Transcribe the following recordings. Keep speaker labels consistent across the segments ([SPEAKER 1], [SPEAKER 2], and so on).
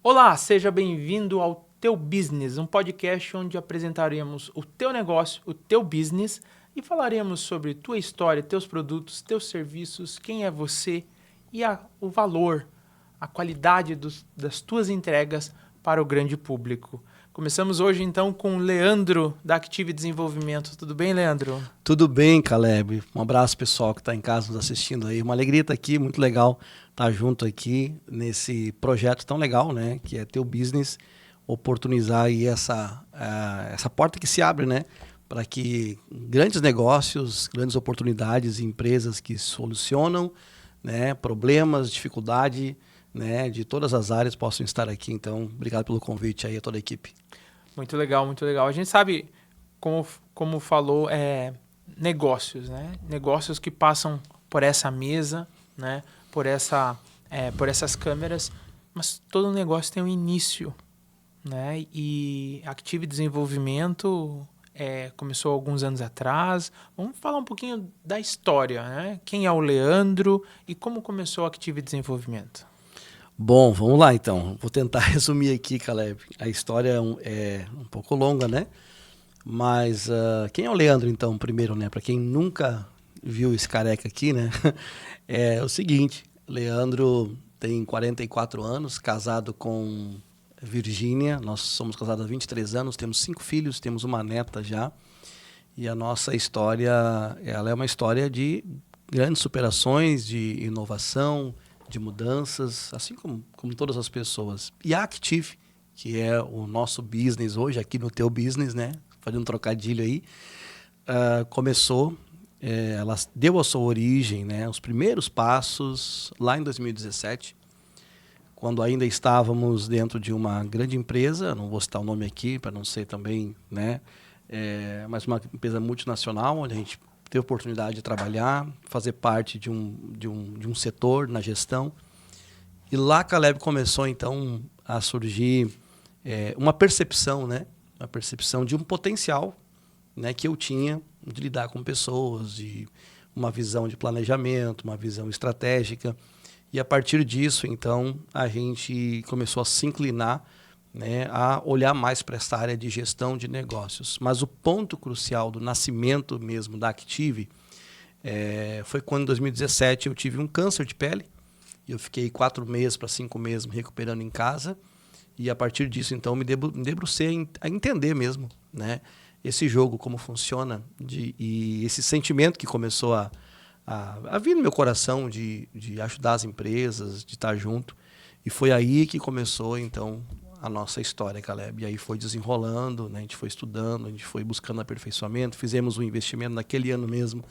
[SPEAKER 1] Olá, seja bem-vindo ao Teu Business, um podcast onde apresentaremos o teu negócio, o teu business e falaremos sobre tua história, teus produtos, teus serviços, quem é você e o valor, a qualidade das tuas entregas para o grande público. Começamos hoje então com o Leandro da Active Desenvolvimento. Tudo bem, Leandro?
[SPEAKER 2] Tudo bem, Caleb. Um abraço pessoal que está em casa nos assistindo aí. Uma alegria estar aqui, muito legal estar junto aqui nesse projeto tão legal, né? Que é Teu Business, oportunizar aí essa porta que se abre, né? Para que grandes negócios, grandes oportunidades, empresas que solucionam, né, problemas, dificuldade, né, de todas as áreas possam estar aqui. Então, obrigado pelo convite aí a toda a equipe.
[SPEAKER 1] Muito legal, muito legal. A gente sabe, como falou, negócios, né? Negócios que passam por essa mesa, né? Por essas câmeras, mas todo negócio tem um início, né? E Active Desenvolvimento começou alguns anos atrás. Vamos falar um pouquinho da história, né? Quem é o Leandro e como começou o Active Desenvolvimento?
[SPEAKER 2] Bom, vamos lá então. Vou tentar resumir aqui, Caleb. A história é um pouco longa, né? Mas quem é o Leandro, então, primeiro, né? Para quem nunca viu esse careca aqui, né? É o seguinte, Leandro tem 44 anos, casado com Virgínia. Nós somos casados há 23 anos, temos 5 filhos, temos uma neta já. E a nossa história, ela é uma história de grandes superações, de inovação, de mudanças, assim como todas as pessoas. E a Active, que é o nosso business hoje, aqui no Teu Business, né? Fazendo um trocadilho aí, começou, ela deu a sua origem, né? Os primeiros passos lá em 2017, quando ainda estávamos dentro de uma grande empresa, não vou citar o nome aqui para não ser também, né? Mas uma empresa multinacional, onde a gente teve a oportunidade de trabalhar, fazer parte de um setor na gestão. E lá, Caleb, começou então a surgir uma percepção, né? Uma percepção de um potencial, né, que eu tinha de lidar com pessoas, de uma visão de planejamento, uma visão estratégica. E a partir disso, então, a gente começou a se inclinar, né, a olhar mais para essa área de gestão de negócios. Mas o ponto crucial do nascimento mesmo da Active foi quando, em 2017, eu tive um câncer de pele. Eu fiquei 4 meses para 5 meses me recuperando em casa. E a partir disso, então, me debrucei a entender mesmo, né, esse jogo, como funciona, e esse sentimento que começou a vir no meu coração de ajudar as empresas, de estar junto. E foi aí que começou, então, a nossa história, Caleb. E aí foi desenrolando, né? A gente foi estudando, a gente foi buscando aperfeiçoamento, fizemos um investimento naquele ano mesmo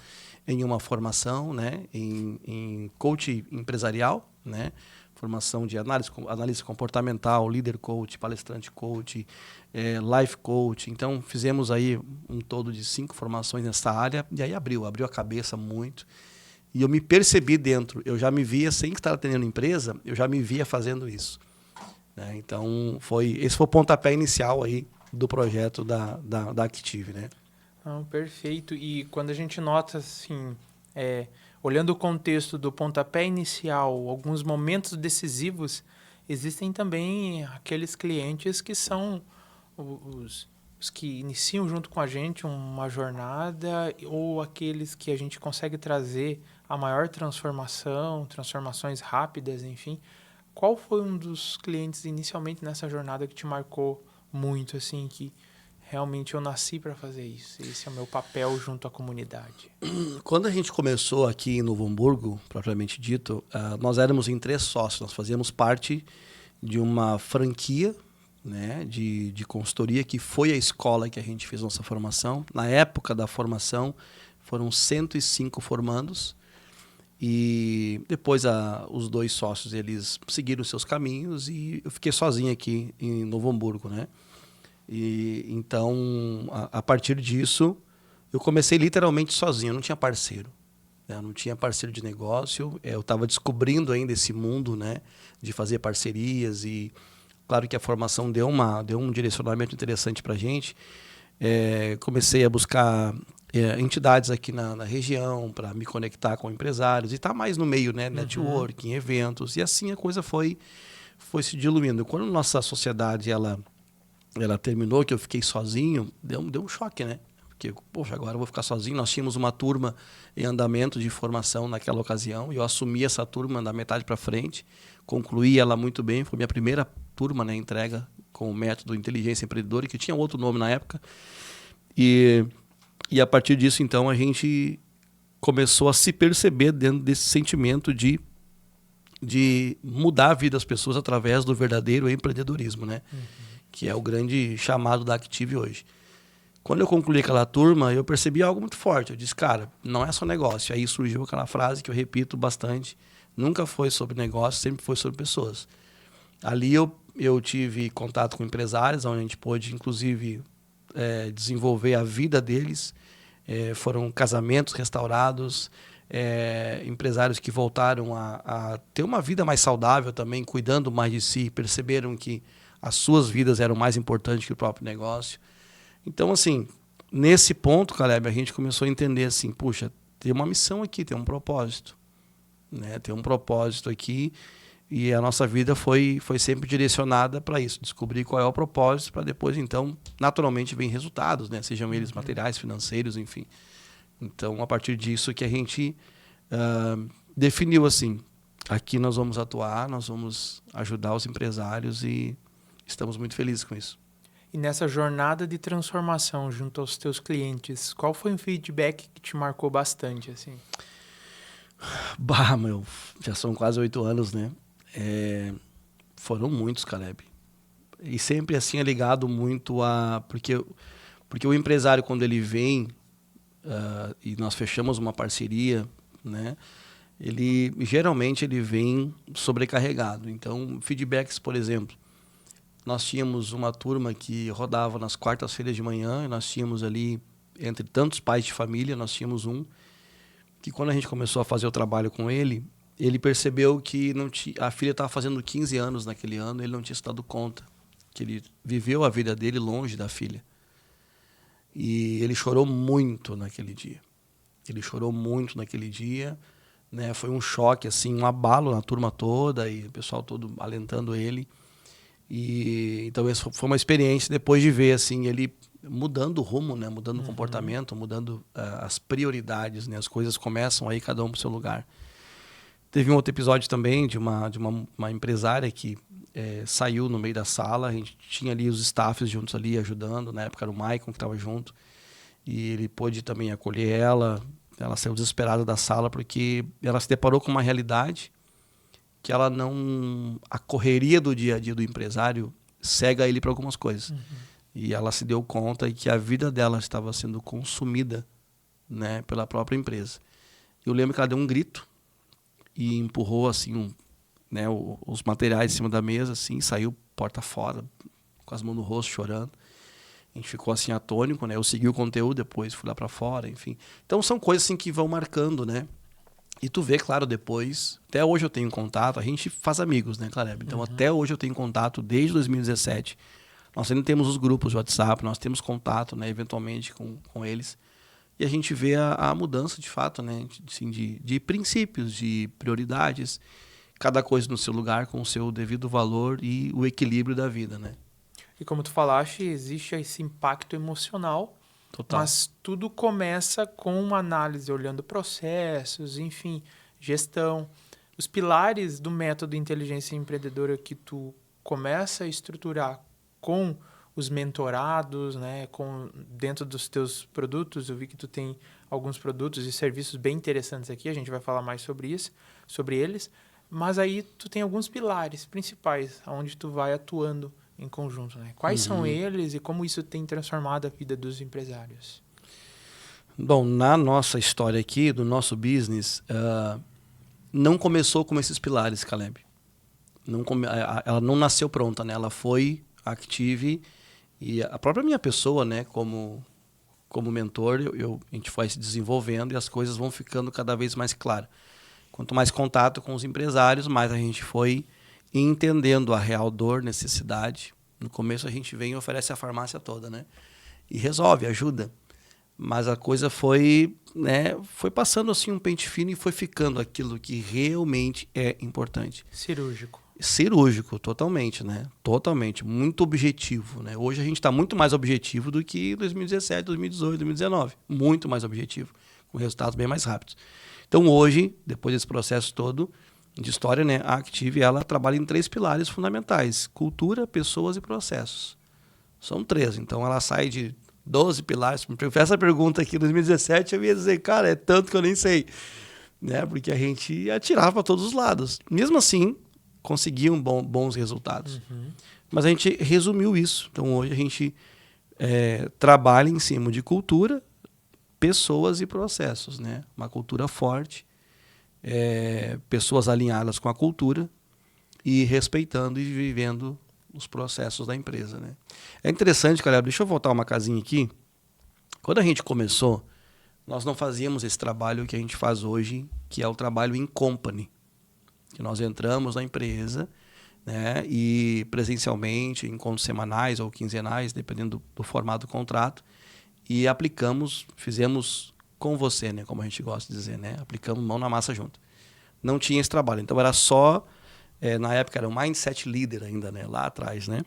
[SPEAKER 2] em uma formação, né, em coach empresarial, né, formação de análise comportamental, líder coach, palestrante coach, life coach. Então fizemos aí um todo de 5 formações nessa área e aí abriu a cabeça muito. E eu me percebi dentro, eu já me via, sem estar atendendo empresa, eu já me via fazendo isso. Né? Então, esse foi o pontapé inicial aí do projeto da Active, né?
[SPEAKER 1] Perfeito. E quando a gente nota, assim, olhando o contexto do pontapé inicial, alguns momentos decisivos, existem também aqueles clientes que são os que iniciam junto com a gente uma jornada ou aqueles que a gente consegue trazer a maior transformação, transformações rápidas, enfim. Qual foi um dos clientes inicialmente nessa jornada que te marcou muito, assim, que realmente eu nasci para fazer isso? Esse é o meu papel junto à comunidade.
[SPEAKER 2] Quando a gente começou aqui em Novo Hamburgo, propriamente dito, nós éramos em 3 sócios. Nós fazíamos parte de uma franquia, né, de consultoria, que foi a escola que a gente fez nossa formação. Na época da formação, foram 105 formandos. E depois os 2 sócios, eles seguiram seus caminhos e eu fiquei sozinho aqui em Novo Hamburgo, né? E então, a partir disso, eu comecei literalmente sozinho, eu não tinha parceiro. Né? Eu não tinha parceiro de negócio, eu estava descobrindo ainda esse mundo, né, de fazer parcerias. E claro que a formação deu um direcionamento interessante para a gente. Comecei a buscar entidades aqui na região para me conectar com empresários e estar mais no meio, né, networking, eventos. E assim a coisa foi foi se diluindo. Quando nossa sociedade ela terminou, que eu fiquei sozinho, deu um choque, né? Porque, poxa, agora eu vou ficar sozinho. Nós tínhamos uma turma em andamento de formação naquela ocasião, e eu assumi essa turma da metade para frente, concluí ela muito bem, foi minha primeira turma, né, entrega com o método Inteligência Empreendedora, que tinha outro nome na época. E a partir disso, então, a gente começou a se perceber dentro desse sentimento de mudar a vida das pessoas através do verdadeiro empreendedorismo, né? Que é o grande chamado da Active hoje. Quando eu concluí aquela turma, eu percebi algo muito forte. Eu disse, cara, não é só negócio. Aí surgiu aquela frase que eu repito bastante. Nunca foi sobre negócio, sempre foi sobre pessoas. Ali eu tive contato com empresários, onde a gente pôde, inclusive, desenvolver a vida deles. Foram casamentos restaurados, empresários que voltaram a ter uma vida mais saudável também, cuidando mais de si, perceberam que as suas vidas eram mais importantes que o próprio negócio. Então, assim, nesse ponto, Caleb, a gente começou a entender assim, puxa, tem uma missão aqui, tem um propósito, né? Tem um propósito aqui, e a nossa vida foi sempre direcionada para isso, descobrir qual é o propósito, para depois, então, naturalmente, vem resultados, né? Sejam eles materiais, financeiros, enfim. Então, a partir disso que a gente definiu assim, aqui nós vamos atuar, nós vamos ajudar os empresários e estamos muito felizes com isso.
[SPEAKER 1] E nessa jornada de transformação junto aos teus clientes, qual foi um feedback que te marcou bastante, assim?
[SPEAKER 2] Já são quase 8 anos, né? Foram muitos, Caleb. E sempre assim é ligado muito a... Porque o empresário, quando ele vem, e nós fechamos uma parceria, né? Geralmente ele vem sobrecarregado. Então, feedbacks, por exemplo, nós tínhamos uma turma que rodava nas quartas-feiras de manhã, e nós tínhamos ali, entre tantos pais de família, nós tínhamos um que, quando a gente começou a fazer o trabalho com ele percebeu que a filha estava fazendo 15 anos naquele ano, ele não tinha se dado conta, que ele viveu a vida dele longe da filha. E ele chorou muito naquele dia. Né? Foi um choque, assim, um abalo na turma toda, e o pessoal todo alentando ele. E então essa foi uma experiência depois de ver assim ele mudando o rumo, né, mudando o comportamento, mudando as prioridades, né, as coisas começam aí cada um para o seu lugar. Teve um outro episódio também de uma empresária que saiu no meio da sala, a gente tinha ali os staffs juntos ali ajudando, na época era o Maicon que estava junto, e ele pôde também acolher ela saiu desesperada da sala porque ela se deparou com uma realidade que a correria do dia a dia do empresário cega ele para algumas coisas. E ela se deu conta que a vida dela estava sendo consumida, né, pela própria empresa. Eu lembro que ela deu um grito e empurrou assim, né, os materiais em cima da mesa, assim, saiu porta fora, com as mãos no rosto, chorando. A gente ficou assim atônico, né? Eu segui o conteúdo, depois fui lá para fora, enfim. Então são coisas assim que vão marcando, né? E tu vê, claro, depois... Até hoje eu tenho contato, a gente faz amigos, né, Caleb? Então, até hoje eu tenho contato, desde 2017. Nós ainda temos os grupos de WhatsApp, nós temos contato, né, eventualmente, com eles. E a gente vê a mudança, de fato, né, assim, de princípios, de prioridades. Cada coisa no seu lugar, com o seu devido valor e o equilíbrio da vida, né?
[SPEAKER 1] E como tu falaste, existe esse impacto emocional.
[SPEAKER 2] Total.
[SPEAKER 1] Mas tudo começa com uma análise, olhando processos, enfim, gestão. Os pilares do método Inteligência Empreendedora que tu começa a estruturar com os mentorados, né, dentro dos teus produtos. Eu vi que tu tem alguns produtos e serviços bem interessantes aqui, a gente vai falar mais sobre isso, sobre eles. Mas aí tu tem alguns pilares principais, onde tu vai atuando em conjunto, né? Quais são eles e como isso tem transformado a vida dos empresários?
[SPEAKER 2] Bom, na nossa história aqui, do nosso business, não começou com esses pilares, Caleb. Ela não nasceu pronta, né? Ela foi Active, e a própria minha pessoa, né, como mentor, a gente foi se desenvolvendo e as coisas vão ficando cada vez mais claras. Quanto mais contato com os empresários, mais a gente foi entendendo a real dor, necessidade. No começo a gente vem e oferece a farmácia toda, né? E resolve, ajuda. Mas a coisa foi passando assim um pente fino e foi ficando aquilo que realmente é importante.
[SPEAKER 1] Cirúrgico.
[SPEAKER 2] Cirúrgico, totalmente, né? Totalmente, muito objetivo, né? Hoje a gente está muito mais objetivo do que em 2017, 2018, 2019. Muito mais objetivo, com resultados bem mais rápidos. Então hoje, depois desse processo todo de história, né, a Active, ela trabalha em 3 pilares fundamentais: cultura, pessoas e processos. São 3, então ela sai de 12 pilares. Me fez essa pergunta aqui em 2017, eu ia dizer, cara, é tanto que eu nem sei, né? Porque a gente atirava para todos os lados. Mesmo assim, conseguiam bons resultados. Mas a gente resumiu isso. Então hoje a gente trabalha em cima de cultura, pessoas e processos, né? Uma cultura forte, pessoas alinhadas com a cultura e respeitando e vivendo os processos da empresa, né? É interessante, galera, deixa eu voltar uma casinha aqui. Quando a gente começou, nós não fazíamos esse trabalho que a gente faz hoje, que é o trabalho in company. Que nós entramos na empresa, né, e presencialmente, encontros semanais ou quinzenais, dependendo do formato do contrato, e aplicamos, fizemos com você, né, como a gente gosta de dizer, né, aplicamos mão na massa junto. Não tinha esse trabalho, então era só, na época era o Mindset Leader ainda, né, lá atrás, né,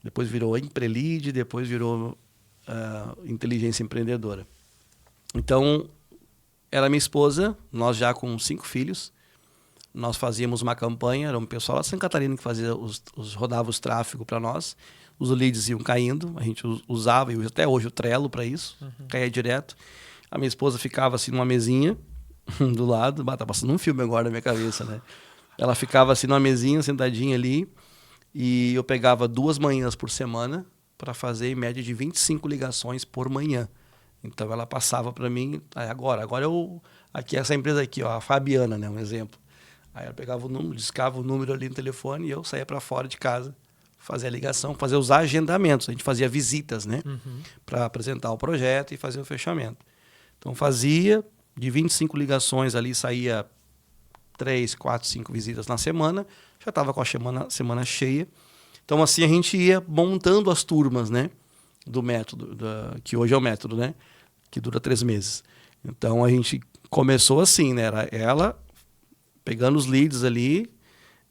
[SPEAKER 2] depois virou Emprelead, depois virou Inteligência Empreendedora. Então, era minha esposa, nós já com 5 filhos, nós fazíamos uma campanha, era um pessoal lá de Santa Catarina que fazia rodava os tráfegos para nós, os leads iam caindo, a gente usava, e usa até hoje, o Trello para isso, caía direto. A minha esposa ficava assim numa mesinha do lado, tá passando um filme agora na minha cabeça, né? Ela ficava assim numa mesinha, sentadinha ali, e eu pegava 2 manhãs por semana para fazer em média de 25 ligações por manhã. Então ela passava para mim, agora eu, aqui essa empresa aqui, ó, a Fabiana, né, um exemplo. Aí ela pegava o número, discava o número ali no telefone e eu saía para fora de casa, fazia a ligação, fazia os agendamentos. A gente fazia visitas, né? Para apresentar o projeto e fazer o fechamento. Então fazia, de 25 ligações ali, saía 3, 4, 5 visitas na semana. Já estava com a semana cheia. Então assim a gente ia montando as turmas, né? Do método, que hoje é o método, né? Que dura 3 meses. Então a gente começou assim, né? Era ela pegando os leads ali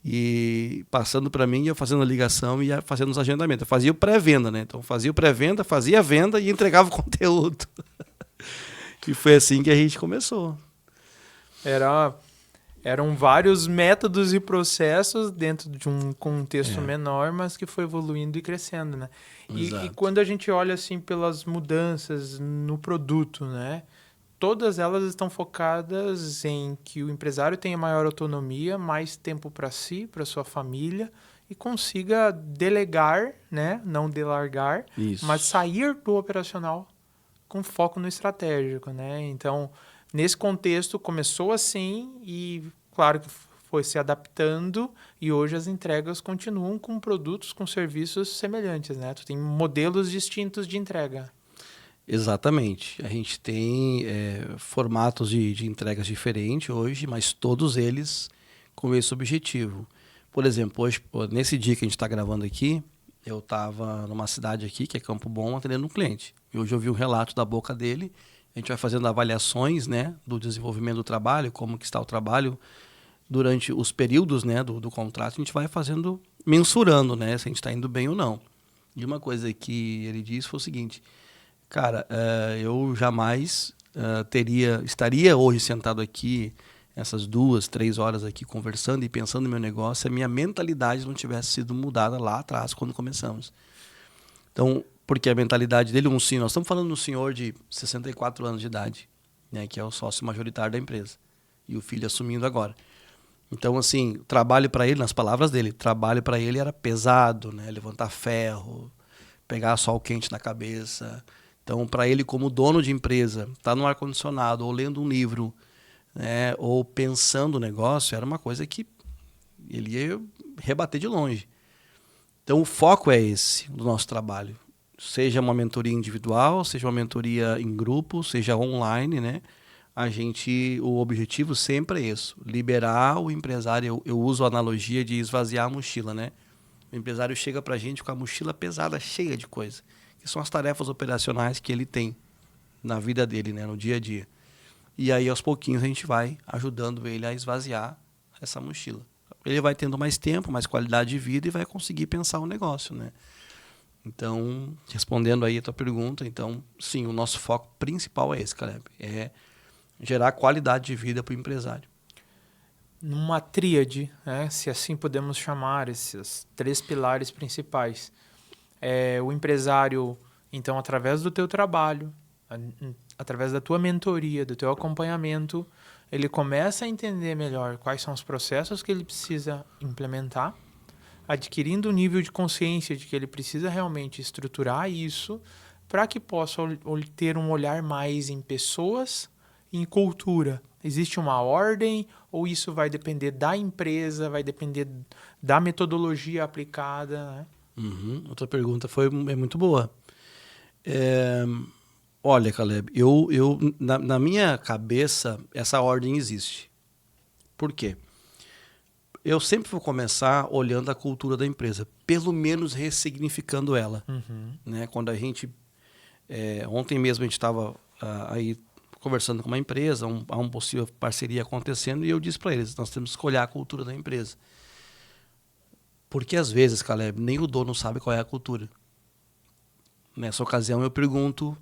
[SPEAKER 2] e passando para mim, eu fazendo a ligação e fazendo os agendamentos. Eu fazia o pré-venda, né? Então fazia o pré-venda, fazia a venda e entregava o conteúdo. E foi assim que a gente começou.
[SPEAKER 1] Eram vários métodos e processos dentro de um contexto menor, mas que foi evoluindo e crescendo, né? E quando a gente olha assim pelas mudanças no produto, né? Todas elas estão focadas em que o empresário tenha maior autonomia, mais tempo para si, para sua família e consiga delegar, né? Não delargar, mas sair do operacional com foco no estratégico, né? Então, nesse contexto, começou assim e, claro que foi se adaptando e hoje as entregas continuam com produtos, com serviços semelhantes, né? Tu tem modelos distintos de entrega.
[SPEAKER 2] Exatamente. A gente tem formatos de entregas diferentes hoje, mas todos eles com esse objetivo. Por exemplo, hoje, nesse dia que a gente está gravando aqui, eu estava numa cidade aqui, que é Campo Bom, atendendo um cliente. E hoje eu vi um relato da boca dele. A gente vai fazendo avaliações, né, do desenvolvimento do trabalho, como que está o trabalho durante os períodos, né, do contrato. A gente vai fazendo, mensurando, né, se a gente está indo bem ou não. E uma coisa que ele disse foi o seguinte: cara, eu jamais estaria hoje sentado aqui, essas 2, 3 horas aqui conversando e pensando no meu negócio, se a minha mentalidade não tivesse sido mudada lá atrás, quando começamos. Então, porque a mentalidade dele, nós estamos falando de um senhor de 64 anos de idade, né, que é o sócio majoritário da empresa, e o filho assumindo agora. Então, assim, trabalho para ele, nas palavras dele, trabalho para ele era pesado, né, levantar ferro, pegar sol quente na cabeça. Então, para ele, como dono de empresa, estar no ar-condicionado ou lendo um livro, né, ou pensando o negócio, era uma coisa que ele ia rebater de longe. Então, o foco é esse do nosso trabalho. Seja uma mentoria individual, seja uma mentoria em grupo, seja online, né? O objetivo sempre é isso, liberar o empresário. Eu uso a analogia de esvaziar a mochila, né? O empresário chega para a gente com a mochila pesada, cheia de coisa, que são as tarefas operacionais que ele tem na vida dele, né, no dia a dia. E aí, aos pouquinhos, a gente vai ajudando ele a esvaziar essa mochila. ele vai tendo mais tempo, mais qualidade de vida e vai conseguir pensar o negócio, né? Então, respondendo aí a tua pergunta, então, sim, o nosso foco principal é esse, Caleb, é gerar qualidade de vida para o empresário.
[SPEAKER 1] Numa tríade, né, se assim podemos chamar, esses 3 pilares principais. O empresário, então, através do teu trabalho, através da tua mentoria, do teu acompanhamento, ele começa a entender melhor quais são os processos que ele precisa implementar, adquirindo um nível de consciência de que ele precisa realmente estruturar isso para que possa ter um olhar mais em pessoas e em cultura. Existe uma ordem ou isso vai depender da empresa, vai depender da metodologia aplicada, né?
[SPEAKER 2] Outra pergunta é muito boa. Olha, Caleb, na minha cabeça, essa ordem existe. Por quê? Eu sempre vou começar olhando a cultura da empresa, pelo menos ressignificando ela. Né? Quando a gente... ontem mesmo a gente estava aí conversando com uma empresa, há uma possível parceria acontecendo, e eu disse para eles, nós temos que olhar a cultura da empresa. Porque às vezes, Caleb, nem o dono sabe qual é a cultura. Nessa ocasião eu pergunto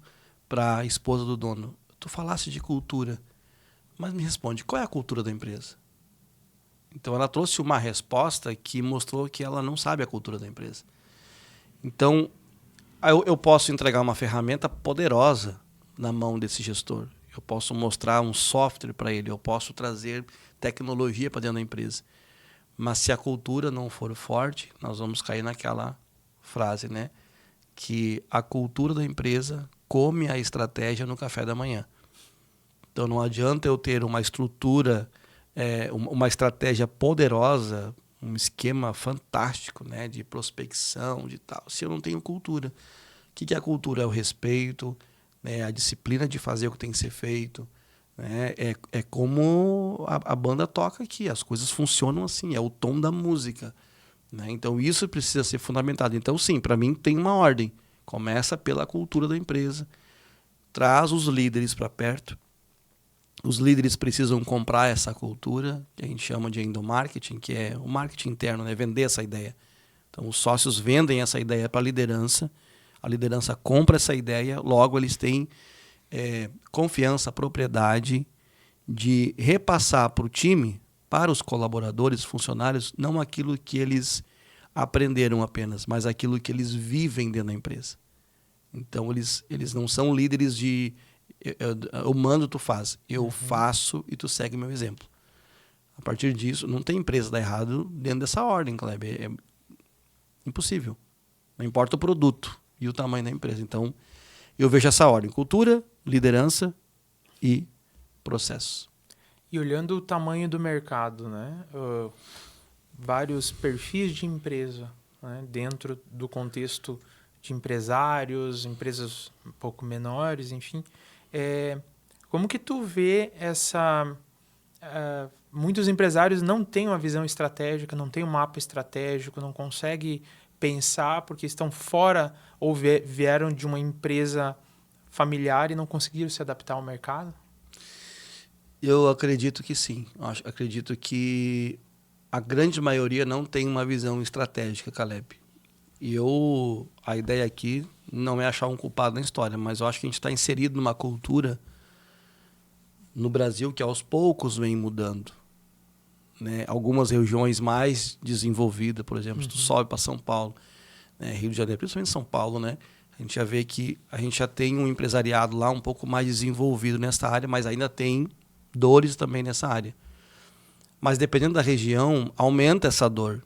[SPEAKER 2] para a esposa do dono, tu falaste de cultura, mas me responde, qual é a cultura da empresa? Então ela trouxe uma resposta que mostrou que ela não sabe a cultura da empresa. Então eu posso entregar uma ferramenta poderosa na mão desse gestor. Eu posso mostrar um software para ele, eu posso trazer tecnologia para dentro da empresa. Mas se a cultura não for forte, nós vamos cair naquela frase, né? Que a cultura da empresa come a estratégia no café da manhã. Então não adianta eu ter uma estrutura, uma estratégia poderosa, um esquema fantástico, né, de prospecção, de tal, se eu não tenho cultura. O que é a cultura? É o respeito, né, a disciplina de fazer o que tem que ser feito. Né, é como a banda toca aqui, as coisas funcionam assim, é o tom da música. Né? Então isso precisa ser fundamentado. Então sim, para mim tem uma ordem. Começa pela cultura da empresa, traz os líderes para perto. Os líderes precisam comprar essa cultura, que a gente chama de endomarketing, que é o marketing interno, né? Vender essa ideia. Então os sócios vendem essa ideia para a liderança compra essa ideia, logo eles têm confiança, propriedade de repassar para o time, para os colaboradores, funcionários, não aquilo que eles aprenderam apenas, mas aquilo que eles vivem dentro da empresa. Então eles não são líderes de eu mando, tu faz. Eu faço e tu segue meu exemplo. A partir disso, não tem empresa dar errado dentro dessa ordem, Kleber. É impossível. Não importa o produto e o tamanho da empresa. Então, eu vejo essa ordem. Cultura, liderança e processos.
[SPEAKER 1] E olhando o tamanho do mercado, né? Vários perfis de empresa, né? Dentro do contexto de empresários, empresas um pouco menores, enfim. Como que tu vê essa... muitos empresários não têm uma visão estratégica, não têm um mapa estratégico, não conseguem pensar porque estão fora ou vieram de uma empresa familiar e não conseguiram se adaptar ao mercado?
[SPEAKER 2] Eu acredito que sim. Acredito que a grande maioria não tem uma visão estratégica, Caleb. E a ideia aqui não é achar um culpado na história, mas eu acho que a gente está inserido numa cultura no Brasil que aos poucos vem mudando. Né? Algumas regiões mais desenvolvidas, por exemplo, se tu sobe para São Paulo, né? Rio de Janeiro, principalmente São Paulo, né? A gente já vê que a gente já tem um empresariado lá um pouco mais desenvolvido nessa área, mas ainda tem dores também nessa área. Mas dependendo da região, aumenta essa dor.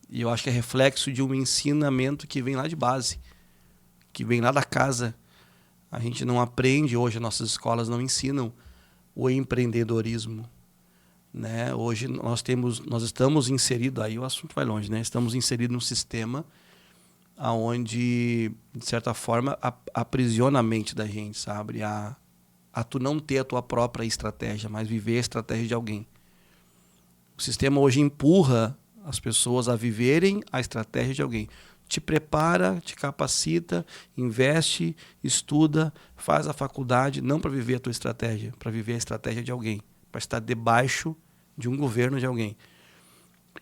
[SPEAKER 2] E eu acho que é reflexo de um ensinamento que vem lá de base, que vem lá da casa. A gente não aprende, hoje nossas escolas não ensinam o empreendedorismo. Né? Hoje nós estamos inseridos, aí o assunto vai longe, né? Estamos inseridos num sistema onde, de certa forma, aprisiona a mente da gente, sabe? A tu não ter a tua própria estratégia, mas viver a estratégia de alguém. O sistema hoje empurra as pessoas a viverem a estratégia de alguém. Te prepara, te capacita, investe, estuda, faz a faculdade, não para viver a tua estratégia, para viver a estratégia de alguém, para estar debaixo de um governo de alguém.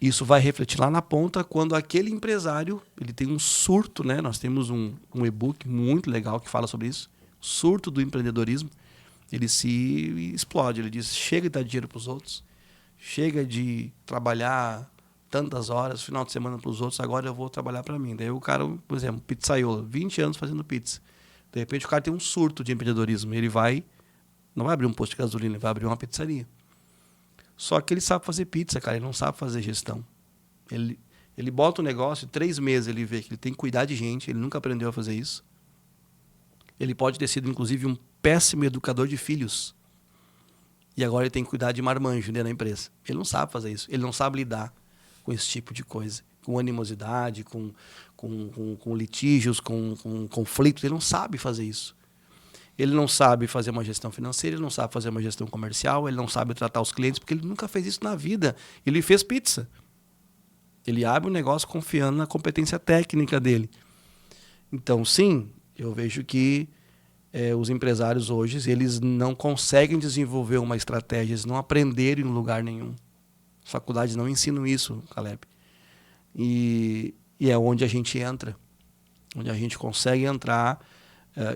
[SPEAKER 2] Isso vai refletir lá na ponta quando aquele empresário ele tem um surto, né? Nós temos um e-book muito legal que fala sobre isso, surto do empreendedorismo. Ele se explode, ele diz, chega de dar dinheiro para os outros, chega de trabalhar tantas horas, final de semana para os outros, agora eu vou trabalhar para mim. Daí o cara, por exemplo, pizzaiolo, 20 anos fazendo pizza. De repente o cara tem um surto de empreendedorismo, ele não vai abrir um posto de gasolina, ele vai abrir uma pizzaria. Só que ele sabe fazer pizza, cara, ele não sabe fazer gestão. Ele bota o negócio, 3 meses ele vê que ele tem que cuidar de gente, ele nunca aprendeu a fazer isso. Ele pode ter sido, inclusive, um péssimo educador de filhos. E agora ele tem que cuidar de marmanjo dentro da empresa. Ele não sabe fazer isso. Ele não sabe lidar com esse tipo de coisa. Com animosidade, com litígios, com conflitos. Ele não sabe fazer isso. Ele não sabe fazer uma gestão financeira, ele não sabe fazer uma gestão comercial, ele não sabe tratar os clientes, porque ele nunca fez isso na vida. Ele fez pizza. Ele abre um negócio confiando na competência técnica dele. Então, sim, eu vejo que os empresários hoje, eles não conseguem desenvolver uma estratégia, eles não aprenderam em lugar nenhum. As faculdades não ensinam isso, Caleb. E é onde a gente entra, onde a gente consegue entrar.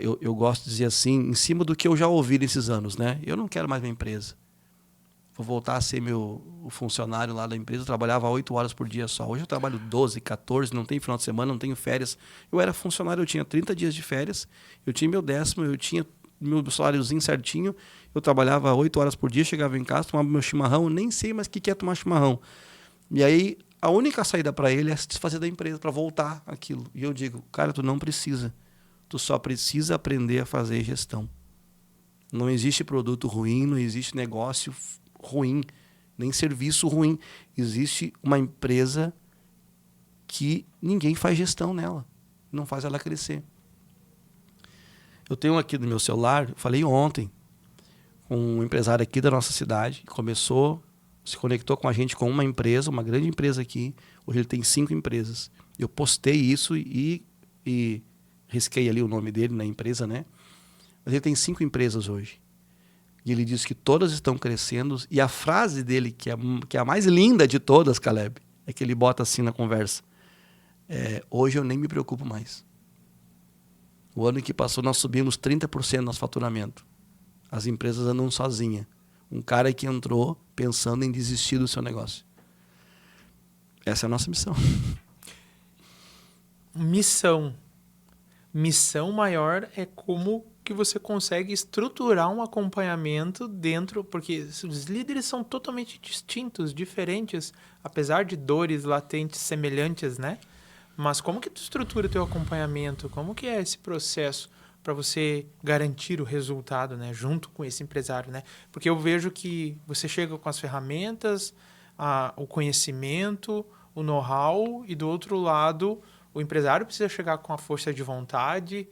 [SPEAKER 2] Eu gosto de dizer assim, em cima do que eu já ouvi nesses anos, né? Eu não quero mais minha empresa. Vou voltar a ser o funcionário lá da empresa. Eu trabalhava 8 horas por dia só. Hoje eu trabalho 12, 14, não tenho final de semana, não tenho férias. Eu era funcionário, eu tinha 30 dias de férias, eu tinha meu 10º, eu tinha meu saláriozinho certinho. Eu trabalhava 8 horas por dia, chegava em casa, tomava meu chimarrão, nem sei mais o que é tomar chimarrão. E aí, a única saída para ele é se desfazer da empresa, para voltar aquilo. E eu digo, cara, tu não precisa. Tu só precisa aprender a fazer gestão. Não existe produto ruim, não existe negócio ruim, nem serviço ruim. Existe uma empresa que ninguém faz gestão nela, não faz ela crescer. Eu tenho aqui no meu celular, falei ontem, com um empresário aqui da nossa cidade, se conectou com a gente com uma empresa, uma grande empresa aqui. Hoje ele tem 5 empresas. Eu postei isso e risquei ali o nome dele na empresa, né? Mas ele tem 5 empresas hoje. E ele diz que todas estão crescendo. E a frase dele, que é a mais linda de todas, Caleb, é que ele bota assim na conversa. Hoje eu nem me preocupo mais. O ano que passou nós subimos 30% no nosso faturamento. As empresas andam sozinhas. Um cara que entrou pensando em desistir do seu negócio. Essa é a nossa missão.
[SPEAKER 1] Missão maior é como que você consegue estruturar um acompanhamento dentro, porque os líderes são totalmente distintos, diferentes, apesar de dores latentes semelhantes, né? Mas como que tu estrutura o teu acompanhamento? Como que é esse processo para você garantir o resultado, né, junto com esse empresário, né? Porque eu vejo que você chega com as ferramentas, o conhecimento, o know-how, e do outro lado, o empresário precisa chegar com a força de vontade,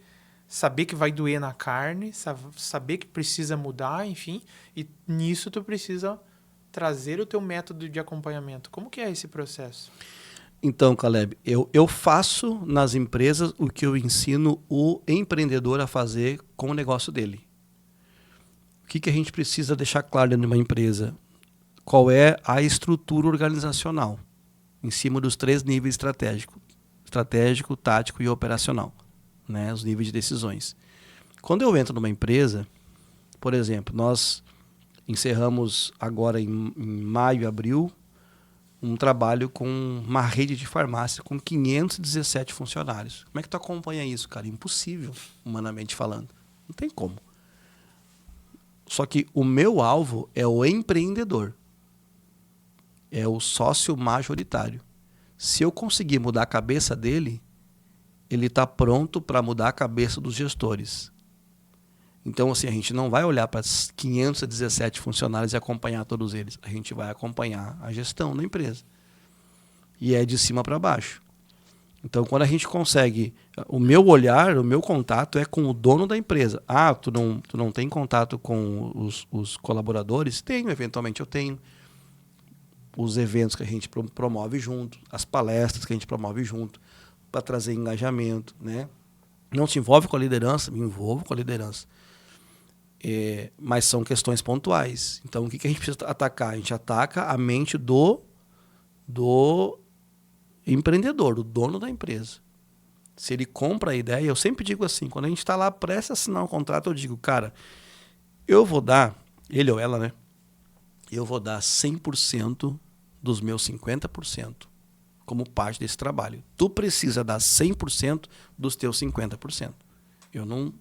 [SPEAKER 1] saber que vai doer na carne, saber que precisa mudar, enfim, e nisso tu precisa trazer o teu método de acompanhamento. Como que é esse processo?
[SPEAKER 2] Então, Caleb, eu faço nas empresas o que eu ensino o empreendedor a fazer com o negócio dele. O que a gente precisa deixar claro dentro de uma empresa? Qual é a estrutura organizacional em cima dos 3 níveis estratégicos: estratégico, tático e operacional, né? Os níveis de decisões. Quando eu entro numa empresa, por exemplo, nós encerramos agora em maio, abril, um trabalho com uma rede de farmácia com 517 funcionários. Como é que tu acompanha isso, cara? Impossível, humanamente falando. Não tem como. Só que o meu alvo é o empreendedor. É o sócio majoritário. Se eu conseguir mudar a cabeça dele, ele está pronto para mudar a cabeça dos gestores. Então, assim, a gente não vai olhar para 517 funcionários e acompanhar todos eles. A gente vai acompanhar a gestão da empresa. E é de cima para baixo. Então, quando a gente consegue... O meu olhar, o meu contato é com o dono da empresa. Ah, tu não tem contato com os colaboradores? Tenho, eventualmente eu tenho. Os eventos que a gente promove junto, as palestras que a gente promove junto, para trazer engajamento, né? Não se envolve com a liderança? Me envolvo com a liderança. Mas são questões pontuais. Então, o que a gente precisa atacar? A gente ataca a mente do do empreendedor, do dono da empresa. Se ele compra a ideia, eu sempre digo assim, quando a gente está lá prestes a assinar um contrato, eu digo, cara, eu vou dar, ele ou ela, né? Eu vou dar 100% dos meus 50% como parte desse trabalho. Tu precisa dar 100% dos teus 50%. Eu não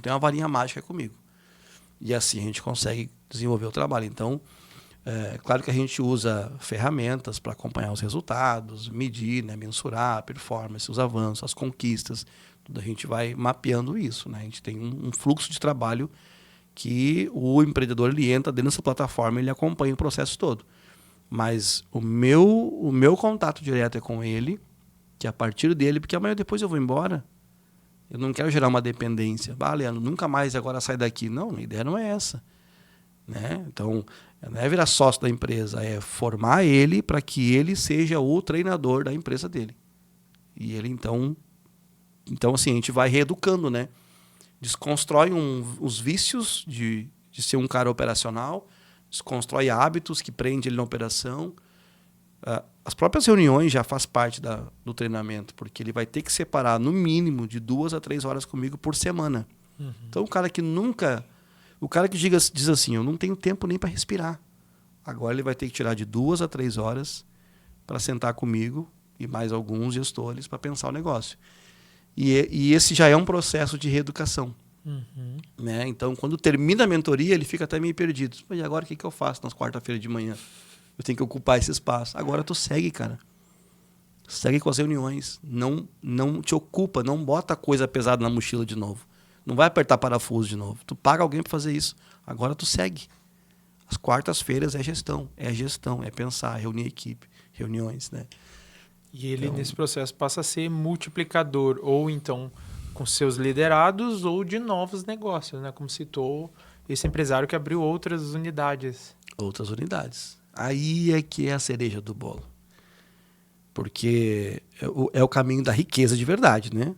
[SPEAKER 2] tenho uma varinha mágica comigo. E assim a gente consegue desenvolver o trabalho. Então, claro que a gente usa ferramentas para acompanhar os resultados, medir, né, mensurar a performance, os avanços, as conquistas. Tudo a gente vai mapeando isso, né? A gente tem um fluxo de trabalho que o empreendedor ele entra dentro dessa plataforma e ele acompanha o processo todo. Mas o meu contato direto é com ele, que é a partir dele, porque amanhã depois eu vou embora. Eu não quero gerar uma dependência. Leandro, nunca mais agora sai daqui. Não, a ideia não é essa. Né? Então, não é virar sócio da empresa, é formar ele para que ele seja o treinador da empresa dele. E ele, então assim, a gente vai reeducando, né? Desconstrói os vícios de ser um cara operacional, desconstrói hábitos que prende ele na operação. As próprias reuniões já faz parte do treinamento, porque ele vai ter que separar no mínimo de 2 a 3 horas comigo por semana. Uhum. Então o cara que diz assim, eu não tenho tempo nem para respirar. Agora ele vai ter que tirar de 2 a 3 horas para sentar comigo e mais alguns gestores para pensar o negócio. E esse já é um processo de reeducação. Uhum. Né? Então, quando termina a mentoria, ele fica até meio perdido. E agora o que eu faço nas quarta-feira de manhã? Eu tenho que ocupar esse espaço. Agora tu segue, cara. Segue com as reuniões. Não te ocupa, não bota coisa pesada na mochila de novo. Não vai apertar parafuso de novo. Tu paga alguém para fazer isso. Agora tu segue. As quartas-feiras é gestão, é pensar, reunir equipe, reuniões, né?
[SPEAKER 1] E ele, nesse processo, passa a ser multiplicador, ou então com seus liderados, ou de novos negócios, né? Como citou esse empresário que abriu outras unidades.
[SPEAKER 2] Outras unidades. Aí é que é a cereja do bolo. Porque é o caminho da riqueza de verdade, né?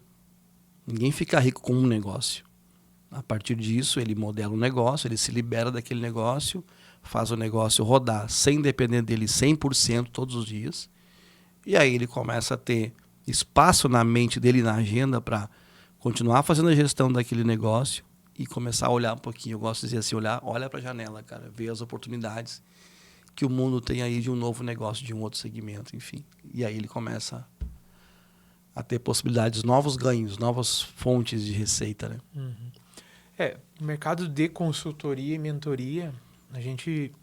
[SPEAKER 2] Ninguém fica rico com um negócio. A partir disso, ele modela um negócio, ele se libera daquele negócio, faz o negócio rodar sem depender dele 100% todos os dias. E aí ele começa a ter espaço na mente dele, na agenda, para continuar fazendo a gestão daquele negócio e começar a olhar um pouquinho. Eu gosto de dizer assim, olha para a janela, cara, ver as oportunidades que o mundo tem aí de um novo negócio, de um outro segmento, enfim. E aí ele começa a ter possibilidades, novos ganhos, novas fontes de receita, né?
[SPEAKER 1] Uhum. No mercado de consultoria e mentoria, a gente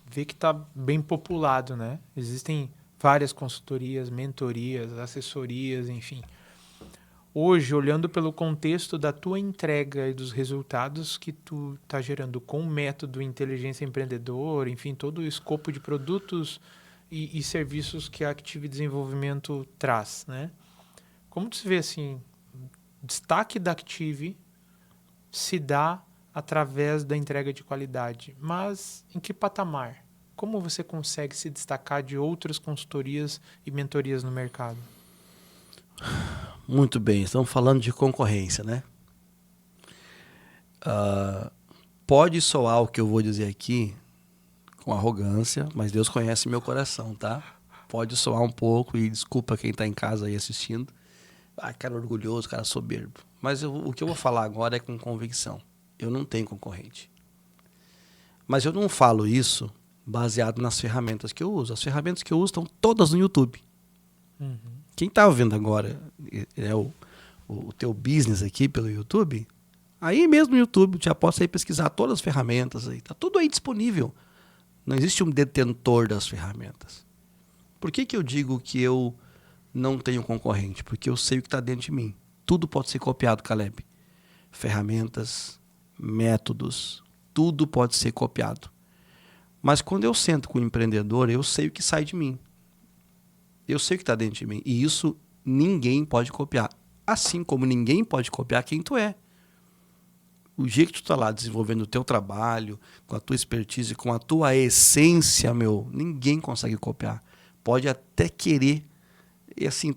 [SPEAKER 1] vê que está bem populado, né? Existem várias consultorias, mentorias, assessorias, enfim. Hoje, olhando pelo contexto da tua entrega e dos resultados que tu está gerando com o método inteligência empreendedora, enfim, todo o escopo de produtos e serviços que a Active Desenvolvimento traz, né? Como tu se vê assim, o destaque da Active se dá através da entrega de qualidade, mas em que patamar? Como você consegue se destacar de outras consultorias e mentorias no mercado?
[SPEAKER 2] Muito bem, estamos falando de concorrência, né? Pode soar o que eu vou dizer aqui com arrogância, mas Deus conhece meu coração, tá? Pode soar um pouco, e desculpa quem está em casa aí assistindo. Cara orgulhoso, cara soberbo. Mas o que eu vou falar agora é com convicção. Eu não tenho concorrente. Mas eu não falo isso baseado nas ferramentas que eu uso. As ferramentas que eu uso estão todas no YouTube. Uhum. Quem está vendo agora o teu business aqui pelo YouTube, aí mesmo no YouTube, já pode sair pesquisar todas as ferramentas. Está tudo aí disponível. Não existe um detentor das ferramentas. Por que eu digo que eu não tenho concorrente? Porque eu sei o que está dentro de mim. Tudo pode ser copiado, Caleb. Ferramentas, métodos, tudo pode ser copiado. Mas quando eu sento com o empreendedor, eu sei o que sai de mim. Eu sei o que está dentro de mim. E isso ninguém pode copiar. Assim como ninguém pode copiar quem tu é. O jeito que tu está lá desenvolvendo o teu trabalho, com a tua expertise, com a tua essência, ninguém consegue copiar. Pode até querer. E assim,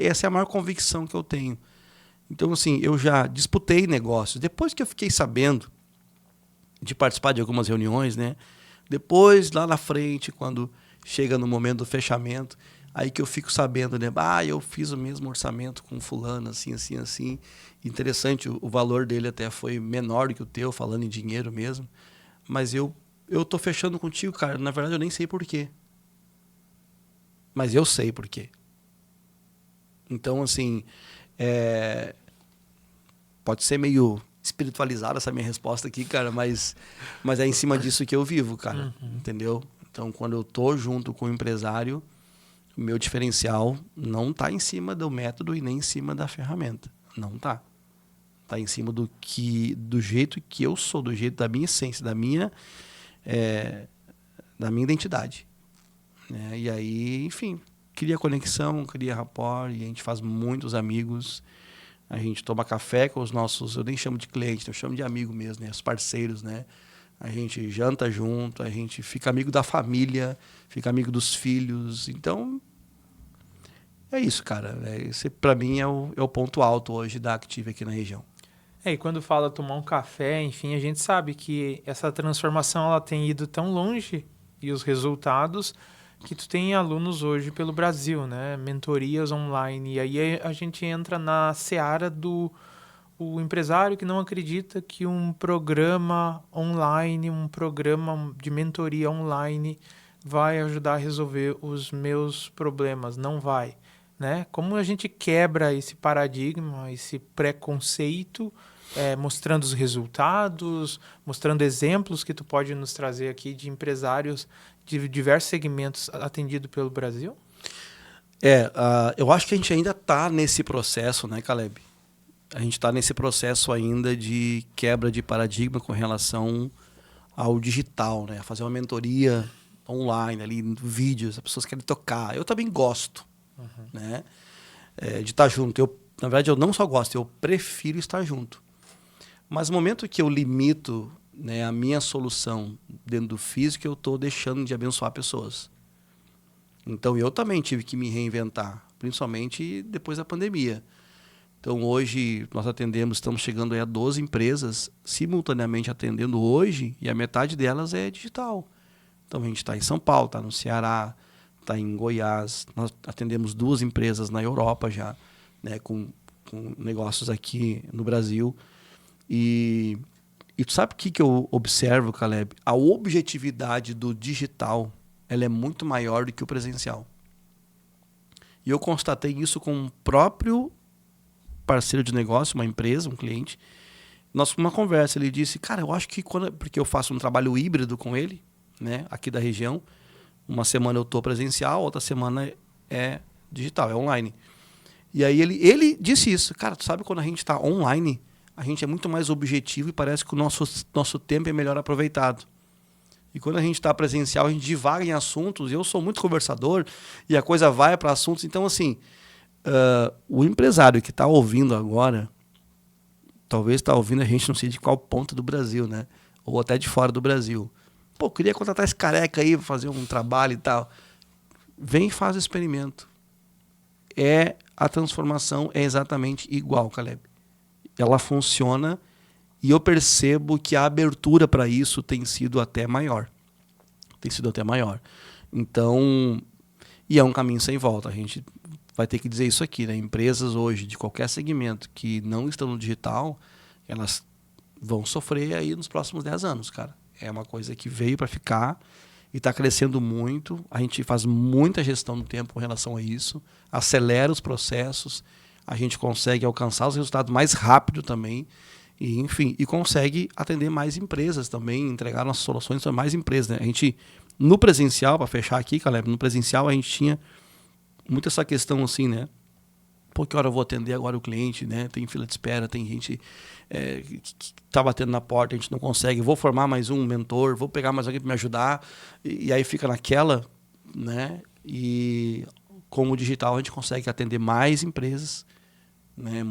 [SPEAKER 2] essa é a maior convicção que eu tenho. Então, assim, eu já disputei negócios. Depois que eu fiquei sabendo de participar de algumas reuniões, né? Depois, lá na frente, quando chega no momento do fechamento, aí que eu fico sabendo, né? Eu fiz o mesmo orçamento com fulano, assim, assim, assim. Interessante, o valor dele até foi menor do que o teu, falando em dinheiro mesmo. Mas eu tô fechando contigo, cara. Na verdade, eu nem sei por quê. Mas eu sei por quê. Então, assim, pode ser meio espiritualizada essa minha resposta aqui, cara, mas é em cima disso que eu vivo, cara. Entendeu? Então, quando eu tô junto com o empresário, o meu diferencial não tá em cima do método e nem em cima da ferramenta. Não tá. Tá em cima do jeito que eu sou, do jeito da minha essência, da minha identidade. Né? E aí, enfim, cria conexão, cria rapport, e a gente faz muitos amigos. A gente toma café com os nossos, eu nem chamo de cliente, eu chamo de amigo mesmo, né? Os parceiros, né? A gente janta junto, a gente fica amigo da família, fica amigo dos filhos. Então, é isso, cara. Esse, para mim, é o ponto alto hoje da Active aqui na região.
[SPEAKER 1] E quando fala tomar um café, enfim, a gente sabe que essa transformação ela tem ido tão longe e os resultados que tu tem alunos hoje pelo Brasil, né? Mentorias online. E aí a gente entra na seara do o empresário que não acredita que um programa online, um programa de mentoria online vai ajudar a resolver os meus problemas. Não vai, né? Como a gente quebra esse paradigma, esse preconceito, mostrando os resultados, mostrando exemplos que tu pode nos trazer aqui de empresários de diversos segmentos atendidos pelo Brasil?
[SPEAKER 2] Eu acho que a gente ainda está nesse processo, né, Caleb? A gente está nesse processo ainda de quebra de paradigma com relação ao digital, né? Fazer uma mentoria online, ali, vídeos, as pessoas querem tocar. Eu também gosto, né? De estar junto. Na verdade, eu não só gosto, eu prefiro estar junto. Mas no momento que eu limito, né, a minha solução dentro do físico, eu estou deixando de abençoar pessoas. Então, eu também tive que me reinventar, principalmente depois da pandemia. Então, hoje, nós estamos chegando a 12 empresas simultaneamente atendendo hoje, e a metade delas é digital. Então, a gente está em São Paulo, está no Ceará, está em Goiás. Nós atendemos 2 empresas na Europa já, né, com negócios aqui no Brasil. E tu sabe o que eu observo, Caleb? A objetividade do digital ela é muito maior do que o presencial. E eu constatei isso com o próprio parceiro de negócio, uma empresa, um cliente. Nós, numa conversa, ele disse, cara, eu acho que porque eu faço um trabalho híbrido com ele, né, aqui da região, uma semana eu estou presencial, outra semana é digital, é online. E aí ele disse isso, cara, tu sabe quando a gente está online, a gente é muito mais objetivo e parece que o nosso tempo é melhor aproveitado. E quando a gente está presencial, a gente divaga em assuntos, eu sou muito conversador, e a coisa vai para assuntos. Então, assim, o empresário que está ouvindo agora, talvez está ouvindo a gente não sei de qual ponto do Brasil, né? Ou até de fora do Brasil. Pô, queria contratar esse careca aí para fazer um trabalho e tal. Vem e faz o experimento. A transformação é exatamente igual, Caleb. Ela funciona e eu percebo que a abertura para isso tem sido até maior. Então, e é um caminho sem volta. A gente vai ter que dizer isso aqui, né? Empresas hoje, de qualquer segmento que não estão no digital, elas vão sofrer aí nos próximos 10 anos, cara. É uma coisa que veio para ficar e está crescendo muito. A gente faz muita gestão do tempo com relação a isso, acelera os processos, a gente consegue alcançar os resultados mais rápido também, e, enfim, e consegue atender mais empresas também, entregar nossas soluções para mais empresas, né? A gente, no presencial, para fechar aqui, Caleb, no presencial a gente tinha muito essa questão assim, né? Pô, que hora eu vou atender agora o cliente, né? Tem fila de espera, tem gente que está batendo na porta, a gente não consegue. Vou formar mais um mentor, vou pegar mais alguém para me ajudar. E aí fica naquela, né? E com o digital a gente consegue atender mais empresas, né?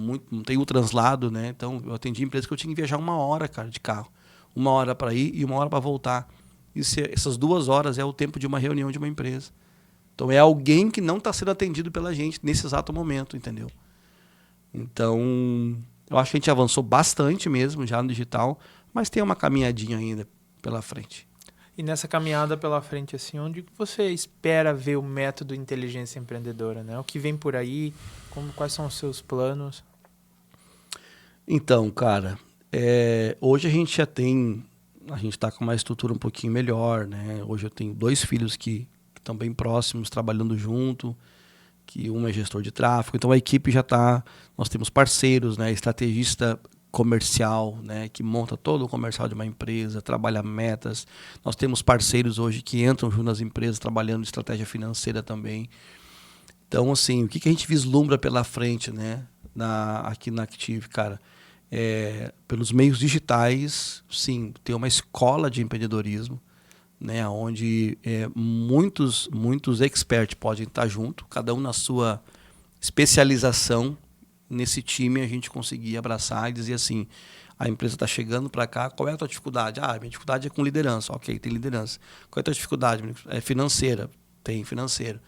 [SPEAKER 2] Tem o translado, né? Então eu atendi empresas que eu tinha que viajar 1 hora, cara, de carro. 1 hora para ir e 1 hora para voltar. Essas 2 horas é o tempo de uma reunião de uma empresa. Então é alguém que não está sendo atendido pela gente nesse exato momento, entendeu? Então, eu acho que a gente avançou bastante mesmo já no digital, mas tem uma caminhadinha ainda pela frente.
[SPEAKER 1] E nessa caminhada pela frente, assim, onde você espera ver o método inteligência empreendedora, né? O que vem por aí, quais são os seus planos?
[SPEAKER 2] Então, cara, hoje a gente está com uma estrutura um pouquinho melhor, né? Hoje eu tenho 2 filhos que estão bem próximos, trabalhando junto, que um é gestor de tráfego, então a equipe nós temos parceiros, né? Estrategista comercial, né? Que monta todo o comercial de uma empresa, trabalha metas. Nós temos parceiros hoje que entram junto nas empresas, trabalhando estratégia financeira também. Então, assim, o que a gente vislumbra pela frente, né? Aqui na Active, cara? Pelos meios digitais, sim, ter uma escola de empreendedorismo, né, onde muitos experts podem estar junto, cada um na sua especialização. Nesse time a gente conseguir abraçar e dizer assim, a empresa está chegando para cá, qual é a tua dificuldade? Minha dificuldade é com liderança. Ok, tem liderança. Qual é a tua dificuldade? É financeira. Tem financeira.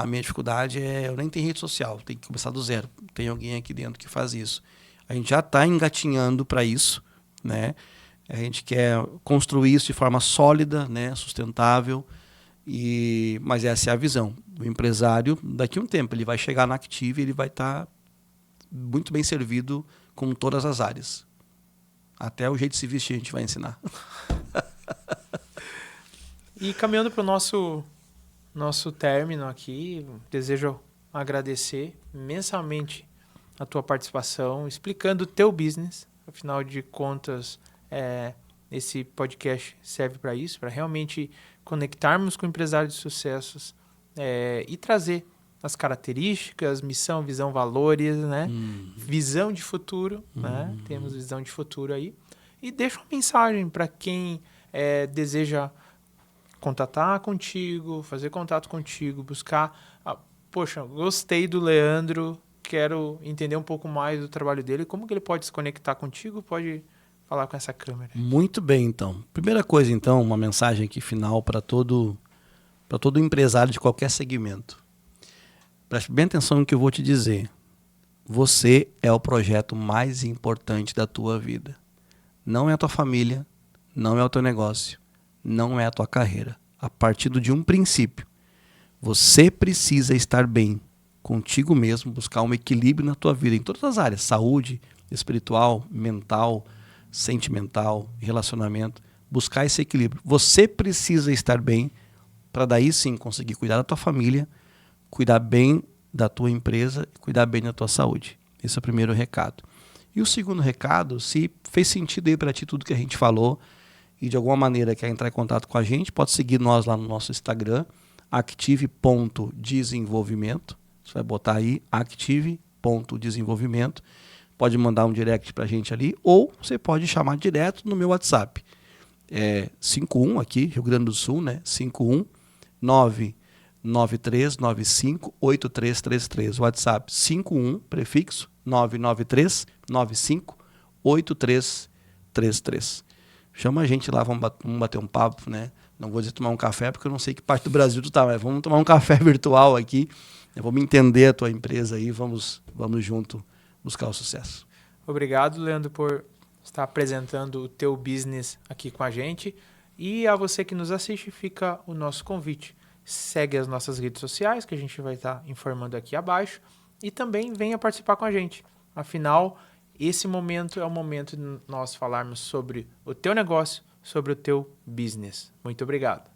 [SPEAKER 2] Minha dificuldade eu nem tenho rede social, tem que começar do zero. Tem alguém aqui dentro que faz isso. A gente já está engatinhando para isso, né? A gente quer construir isso de forma sólida, né? Sustentável. Mas essa é a visão. O empresário, daqui a um tempo, ele vai chegar na Active e ele vai estar muito bem servido com todas as áreas. Até o jeito de se vestir a gente vai ensinar.
[SPEAKER 1] E caminhando para o nosso término aqui, desejo agradecer imensamente a tua participação, explicando o teu business. Afinal de contas, esse podcast serve para isso, para realmente conectarmos com empresários de sucessos e trazer as características, missão, visão, valores, né? Visão de futuro, né? Temos visão de futuro aí. E deixa uma mensagem para quem deseja contatar contigo, fazer contato contigo, buscar... poxa, gostei do Leandro, quero entender um pouco mais do trabalho dele. Como que ele pode se conectar contigo? Pode falar com essa câmera.
[SPEAKER 2] Muito bem, então. Primeira coisa, então, uma mensagem aqui final para todo empresário de qualquer segmento. Preste bem atenção no que eu vou te dizer. Você é o projeto mais importante da tua vida. Não é a tua família, não é o teu negócio, não é a tua carreira. A partir de um princípio, você precisa estar bem contigo mesmo, buscar um equilíbrio na tua vida, em todas as áreas, saúde, espiritual, mental, sentimental, relacionamento, buscar esse equilíbrio. Você precisa estar bem para daí sim conseguir cuidar da tua família, cuidar bem da tua empresa, cuidar bem da tua saúde. Esse é o primeiro recado. E o segundo recado, se fez sentido aí para ti tudo que a gente falou e de alguma maneira quer entrar em contato com a gente, pode seguir nós lá no nosso Instagram, active.desenvolvimento. Você vai botar aí active.desenvolvimento. Pode mandar um direct para a gente ali ou você pode chamar direto no meu WhatsApp. 51 aqui, Rio Grande do Sul, né? 51 993958333. WhatsApp 51, prefixo 993958333. Chama a gente lá, vamos bater um papo, né? Não vou dizer tomar um café, porque eu não sei que parte do Brasil tu tá, mas vamos tomar um café virtual aqui. Vamos entender a tua empresa aí, vamos junto buscar o sucesso.
[SPEAKER 1] Obrigado, Leandro, por estar apresentando o teu business aqui com a gente. E a você que nos assiste, fica o nosso convite. Segue as nossas redes sociais, que a gente vai estar informando aqui abaixo. E também venha participar com a gente. Afinal, esse momento é o momento de nós falarmos sobre o teu negócio, sobre o teu business. Muito obrigado.